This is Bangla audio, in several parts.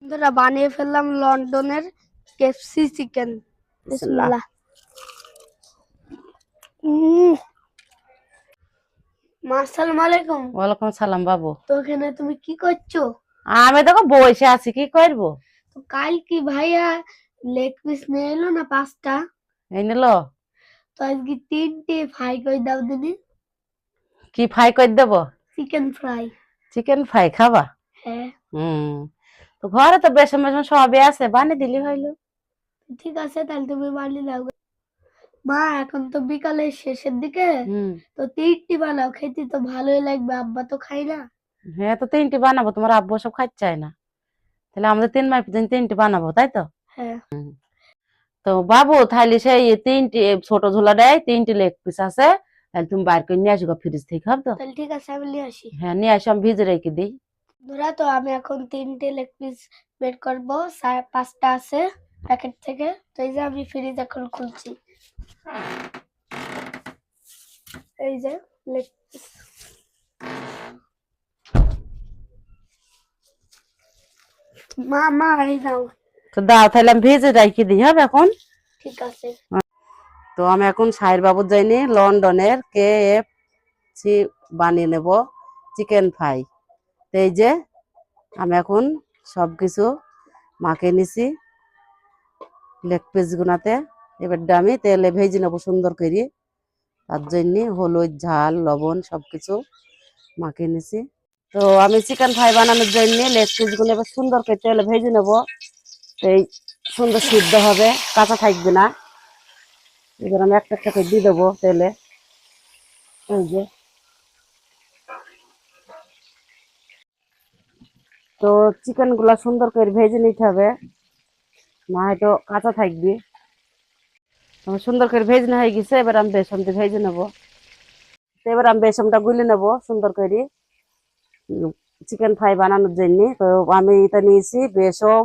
বন্ধুরা বানিয়ে ফেললাম লন্ডনের কেএফসি চিকেন। বিসমিল্লাহ। আসসালামু আলাইকুম। ওয়ালাইকুম সালাম বাবু। তো এখানে তুমি কি করছো? আমি দেখো বসে আছি, কি করব? তো কাল কি ভাইয়া লেগ পিস নিয়ে এলো না 5টা? এই নিল। তো আজকে 3টে ফ্রাই করে দাও দিদি। কি ফ্রাই করে দেব? Chicken fry. চিকেন ফ্রাই খাবা? হ্যাঁ। তো ঘরে তো বেসন বেসন সবই আছে, বানিয়ে দিলি হইলো। ঠিক আছে, তাহলে তুমি বানিয়ে দাও। মা এখন তো বিকালের শেষের দিকে, তো 3টি বানাও, খেতে তো ভালোই লাগবে, আব্বা তো খাই না। হ্যাঁ, তো 3টি বানাবো, তোমার আব্বু সব খাইতে চায় না, তাহলে আমাদের 3 মাস দিন 3টি বানাবো, তাই তো? হ্যাঁ। তো বাবু তাহলে সেই 3টি ছোট ঝোলা দেয়, 3টি লেগ পিস আছে, তাহলে তুমি বাইর করে নিয়ে আসো ফ্রিজ থেকে, খাব তো? তাহলে ঠিক আছে, আমি নিয়ে আসি। হ্যাঁ নিয়ে আসো, আমি ভিজে রেখে দিই। ধরা তো আমি এখন 3টে লেগ পিস বের করবো, 5টা আছে প্যাকেট থেকে। তো এই যে আমি ফ্রিজ এখন খুলছি, এই যে লেগ পিস। মা এই দাও। তো দাও, তাহলে আমি ভিজে রেখে দিই, হবে এখন? ঠিক আছে। তো আমি এখন সাহের বাবুর যাইনি লন্ডনের কেএফসি বানিয়ে নেব চিকেন ফ্রাই। তো এই যে আমি এখন সবকিছু মাখিয়ে নিছি লেগ পিস গুনাতে। এবার আমি তেলে ভেজে নেবো সুন্দর করে, তার জন্য হলুদ ঝাল লবণ সবকিছু মাখিয়ে নিছি। তো আমি চিকেন ফ্রাই বানানোর জন্য লেগ পিস গুলো এবার সুন্দর করে তেলে ভেজে নেবো, এই সুন্দর সিদ্ধ হবে, কাঁচা থাকবে না। এবার আমি একটা একটা করে দিয়ে দেবো তেলে। এই যে তো চিকেন গুলা সুন্দর করে ভেজে নিতে হবে, না হয়তো কাঁচা থাকবে। আমার সুন্দর করে ভেজে হয়ে গেছে, এবার আমি বেসন দিয়ে ভেজে নেবো। এবার আমি বেসনটা গুলে নেবো সুন্দর করে চিকেন ফ্রাই বানানোর জন্য। তো আমি এটা নিয়েছি বেসন,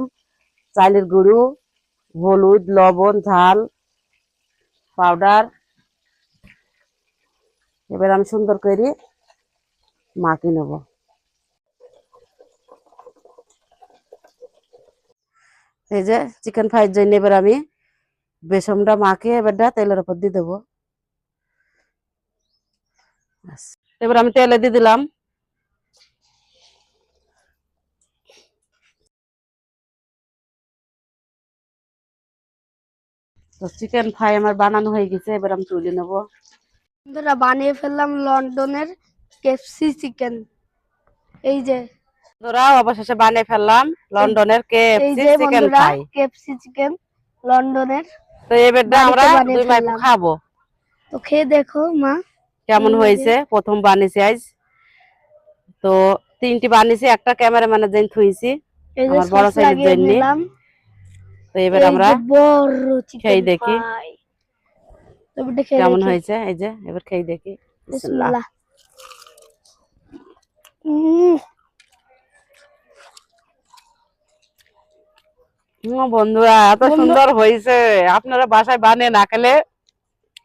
চালের গুঁড়ো, হলুদ লবণ ঝাল পাউডার। এবার আমি সুন্দর করে মাখিয়ে নেব। এই যে চিকেন ফ্রাইয়ের জন্য এবার আমি বেসনটা মাখিয়ে এবারটা তেলের উপর দিয়ে দেবো। এবার আমি তেলে দিয়ে দিলাম। তো চিকেন ফ্রাই আমার বানানো হয়ে গেছে, এবার আমি তুলে নেব। বন্ধুরা বানিয়ে ফেললাম লন্ডনের কেএফসি চিকেন। এই যে বন্ধুরা অবশেষে বানিয়ে ফেললাম লন্ডনের কেএফসি যে চিকেন বন্ধুরা ফ্রাই। কেএফসি চিকেন লন্ডনের তো এবারটা আমরা বানিয়ে 2 মাইপু ফেললাম। খাবো। তো খেয়ে দেখো মা কেমন হয়েছে, প্রথম বানিয়েছি আজ। তো 3টি বানিয়েছি, একটা ক্যামেরাম্যানের জন্য থুইছি এই যে আমার বড় সস ছেলের লাগিয়ে জন্য। নিলাম। তো এবার এই আমরা যে বড় চিকেন খেয়ে দেখি ফ্রাই, এবারে খেয়ে কেমন দেখি। হয়েছে। এই যে এবার খেয়ে দেখি। বিসমিল্লাহ। বিসমিল্লাহ। বন্ধুরা এত সুন্দর হয়েছে, আপনারা বাসায় বানিয়ে না খেলে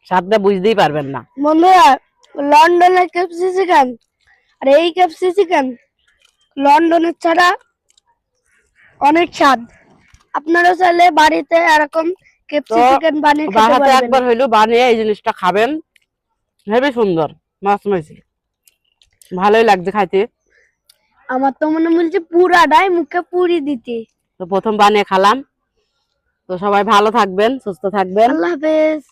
স্বাদটা বুঝতেই পারবেন না। বন্ধুরা লন্ডনের কেএফসি চিকেন আর এই কেএফসি চিকেন লন্ডনের ছাড়া অনেক স্বাদ। আপনারা চাইলে বাড়িতে এরকম কেএফসি চিকেন বানিয়ে খেতে বাসাতে পারবেন। একবার হইলো বানিয়ে এই জিনিসটা খাবেন, হেবি সুন্দর মাছ মাছি, ভালোই লাগছে খাইতে। আমার তো মনে বলছে পুরাটাই মুখে পুরি দিতে। তো প্রথম বানিয়ে খালাম। তো সবাই ভালো থাকবেন, সুস্থ থাকবেন। আল্লাহ হাফেজ।